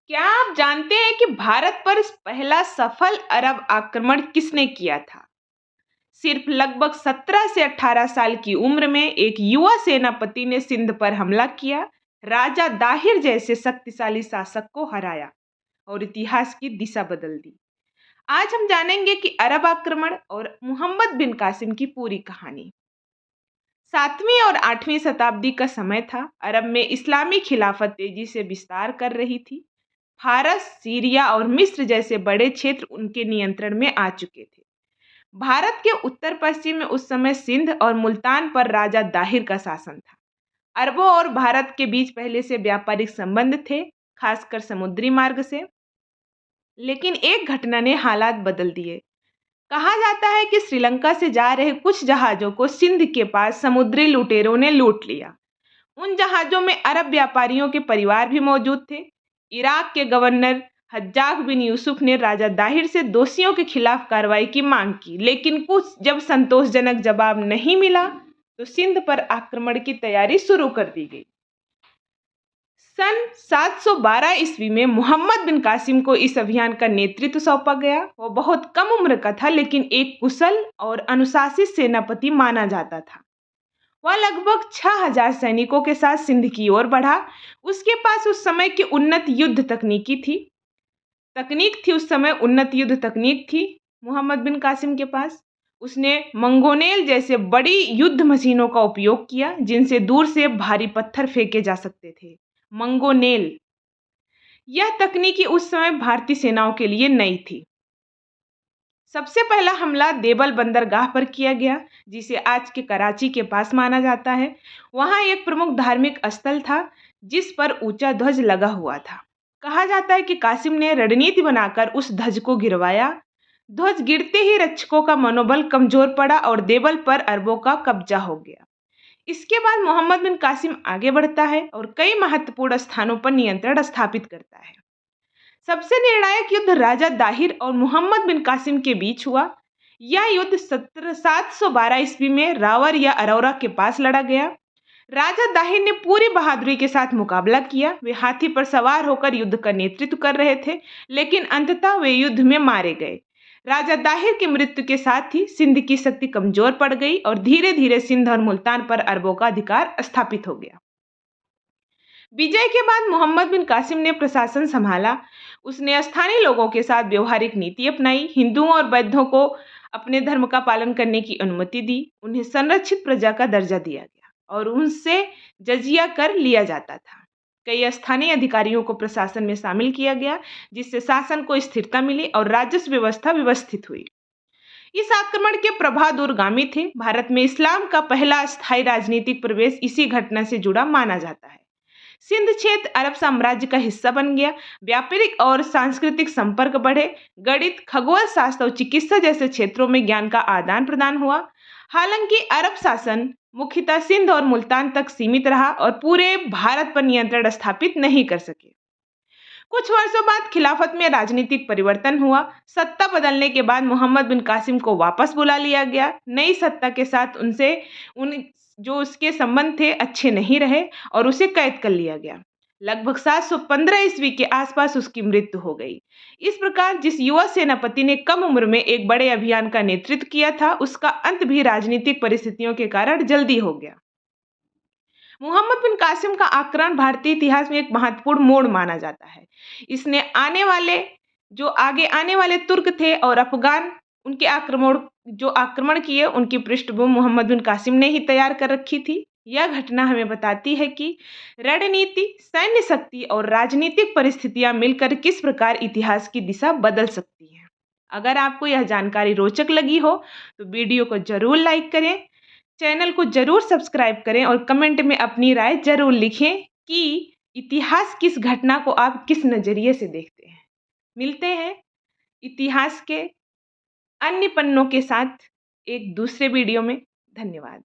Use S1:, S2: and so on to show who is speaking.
S1: क्या आप जानते हैं कि भारत पर पहला सफल अरब आक्रमण किसने किया था? सिर्फ लगभग 17 से 18 साल की उम्र में एक युवा सेनापति ने सिंध पर हमला किया, राजा दाहिर जैसे शक्तिशाली शासक को हराया और इतिहास की दिशा बदल दी। आज हम जानेंगे कि अरब आक्रमण और मोहम्मद बिन कासिम की पूरी कहानी। 7वीं और 8वीं शताब्दी का समय था। अरब में इस्लामी खिलाफत तेजी से विस्तार कर रही थी। फारस, सीरिया और मिस्र जैसे बड़े क्षेत्र उनके नियंत्रण में आ चुके थे। भारत के उत्तर पश्चिम में उस समय सिंध और मुल्तान पर राजा दाहिर का शासन था। अरबों और भारत के बीच पहले से व्यापारिक संबंध थे, खासकर समुद्री मार्ग से। लेकिन एक घटना ने हालात बदल दिए। कहा जाता है कि श्रीलंका से जा रहे कुछ जहाजों को सिंध के पास समुद्री लुटेरों ने लूट लिया। उन जहाजों में अरब व्यापारियों के परिवार भी मौजूद थे। इराक के गवर्नर हज्जाज बिन यूसुफ ने राजा दाहिर से दोषियों के खिलाफ कार्रवाई की मांग की, लेकिन कुछ जब संतोषजनक जवाब नहीं मिला तो सिंध पर आक्रमण की तैयारी शुरू कर दी गई। सन 712 ईस्वी में मोहम्मद बिन कासिम को इस अभियान का नेतृत्व सौंपा गया। वो बहुत कम उम्र का था, लेकिन एक कुशल और अनुशासित सेनापति माना जाता था। वह लगभग 6000 सैनिकों के साथ सिंध की ओर बढ़ा। उसके पास उस समय की उन्नत युद्ध तकनीक थी मोहम्मद बिन कासिम के पास। उसने मंगोनेल जैसे बड़ी युद्ध मशीनों का उपयोग किया, जिनसे दूर से भारी पत्थर फेंके जा सकते थे। मंगोनेल, यह तकनीकी उस समय भारतीय सेनाओं के लिए नई थी। सबसे पहला हमला देवल बंदरगाह पर किया गया, जिसे आज के कराची के पास माना जाता है। वहां एक प्रमुख धार्मिक स्थल था, जिस पर ऊंचा ध्वज लगा हुआ था। कहा जाता है कि कासिम ने रणनीति बनाकर उस ध्वज को गिरवाया। ध्वज गिरते ही रक्षकों का मनोबल कमजोर पड़ा और देवल पर अरबों का कब्जा हो गया। इसके बाद मोहम्मद बिन कासिम आगे बढ़ता है और कई महत्वपूर्ण स्थानों पर नियंत्रण स्थापित करता है। सबसे निर्णायक युद्ध राजा दाहिर और मोहम्मद बिन कासिम के बीच हुआ। यह युद्ध 712 ईस्वी में रावर या अरौरा के पास लड़ा गया। राजा दाहिर ने पूरी बहादुरी के साथ मुकाबला किया। वे हाथी पर सवार होकर युद्ध का नेतृत्व कर रहे थे, लेकिन अंततः वे युद्ध में मारे गए। राजा दाहिर की मृत्यु के साथ ही सिंध की शक्ति कमजोर पड़ गई और धीरे धीरे सिंध और मुल्तान पर अरबों का अधिकार स्थापित हो गया। विजय के बाद मोहम्मद बिन कासिम ने प्रशासन संभाला। उसने स्थानीय लोगों के साथ व्यवहारिक नीति अपनाई। हिंदुओं और बौद्धों को अपने धर्म का पालन करने की अनुमति दी। उन्हें संरक्षित प्रजा का दर्जा दिया गया और उनसे जजिया कर लिया जाता था। कई स्थानीय अधिकारियों को प्रशासन में शामिल किया गया, जिससे शासन को स्थिरता मिली और राजस्व व्यवस्था व्यवस्थित हुई। इस आक्रमण के प्रभाव दूरगामी थे। भारत में इस्लाम का पहला स्थायी राजनीतिक प्रवेश इसी घटना से जुड़ा माना जाता है। सिंध क्षेत्र अरब साम्राज्य का हिस्सा बन गया। व्यापारिक और सांस्कृतिक संपर्क बढ़े। गणित, खगोल शास्त्र और चिकित्सा जैसे क्षेत्रों में ज्ञान का आदान प्रदान हुआ। हालांकि अरब शासन मुख्यतः सिंध और मुल्तान तक सीमित रहा और पूरे भारत पर नियंत्रण स्थापित नहीं कर सके। कुछ वर्षों बाद खिलाफत में राजनीतिक परिवर्तन हुआ। सत्ता बदलने के बाद मोहम्मद बिन कासिम को वापस बुला लिया गया। नई सत्ता के साथ उसके संबंध थे अच्छे नहीं रहे और उसे कैद कर लिया गया। लगभग 715 ईस्वी के आसपास उसकी मृत्यु हो गई। इस प्रकार जिस युवा सेनापति ने कम उम्र में एक बड़े अभियान का नेतृत्व किया था, उसका अंत भी राजनीतिक परिस्थितियों के कारण जल्दी हो गया। मोहम्मद बिन कासिम का आक्रमण भारतीय इतिहास में एक महत्वपूर्ण मोड़ माना जाता है। इसने आगे आने वाले तुर्क थे और अफगान उनके आक्रमण किए, उनकी पृष्ठभूमि मोहम्मद बिन कासिम ने ही तैयार कर रखी थी। यह घटना हमें बताती है कि रणनीति, सैन्य शक्ति और राजनीतिक परिस्थितियां मिलकर किस प्रकार इतिहास की दिशा बदल सकती हैं। अगर आपको यह जानकारी रोचक लगी हो तो वीडियो को जरूर लाइक करें, चैनल को जरूर सब्सक्राइब करें और कमेंट में अपनी राय जरूर लिखें कि इतिहास किस घटना को आप किस नजरिए से देखते हैं। मिलते हैं इतिहास के अन्य पन्नों के साथ एक दूसरे वीडियो में। धन्यवाद।